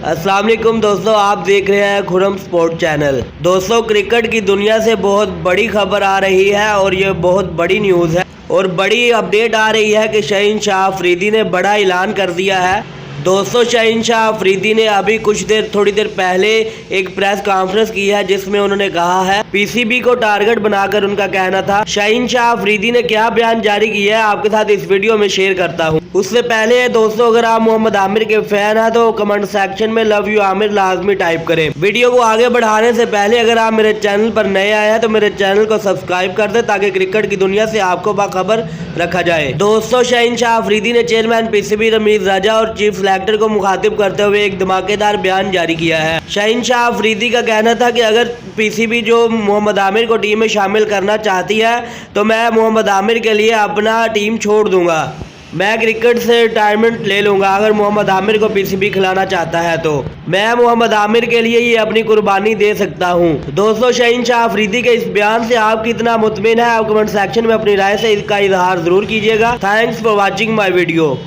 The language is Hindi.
अस्सलाम वालेकुम दोस्तों, आप देख रहे हैं खुरम स्पोर्ट चैनल। दोस्तों, क्रिकेट की दुनिया से बहुत बड़ी खबर आ रही है और ये बहुत बड़ी न्यूज़ है और बड़ी अपडेट आ रही है कि शाहीन शाह अफरीदी ने बड़ा ऐलान कर दिया है। दोस्तों, शाहीन शाह अफरीदी ने अभी थोड़ी देर पहले एक प्रेस कॉन्फ्रेंस की है जिसमें उन्होंने कहा है, पीसीबी को टारगेट बनाकर उनका कहना था। शाहीन शाह अफरीदी ने क्या बयान जारी किया है आपके साथ इस वीडियो में शेयर करता हूं। उससे पहले दोस्तों, अगर आप मोहम्मद आमिर के फैन हैं तो कमेंट सेक्शन में लव यू आमिर लाजमी टाइप करें। वीडियो को आगे बढ़ाने से पहले अगर आप मेरे चैनल पर नए आए हैं तो मेरे चैनल को सब्सक्राइब कर दें ताकि क्रिकेट की दुनिया से आपको बाखबर रखा जाए। दोस्तों, शाहीन शाह अफरीदी ने चेयरमैन पीसीबी रमीज राजा और चीफ सेलेक्टर को मुखातिब करते हुए एक धमाकेदार बयान जारी किया है। शाहीन शाह अफरीदी का कहना था कि अगर पीसीबी जो मोहम्मद आमिर को टीम में शामिल करना चाहती है तो मैं मोहम्मद आमिर के लिए अपना टीम छोड़ दूंगा। मैं क्रिकेट से रिटायरमेंट ले लूंगा। अगर मोहम्मद आमिर को पीसीबी खिलाना चाहता है तो मैं मोहम्मद आमिर के लिए ये अपनी कुर्बानी दे सकता हूं। दोस्तों, शाहीन शाह अफरीदी के इस बयान से आप कितना मुतमिन है, आप कमेंट सेक्शन में अपनी राय से इसका इजहार जरूर कीजिएगा। Thanks for watching my video.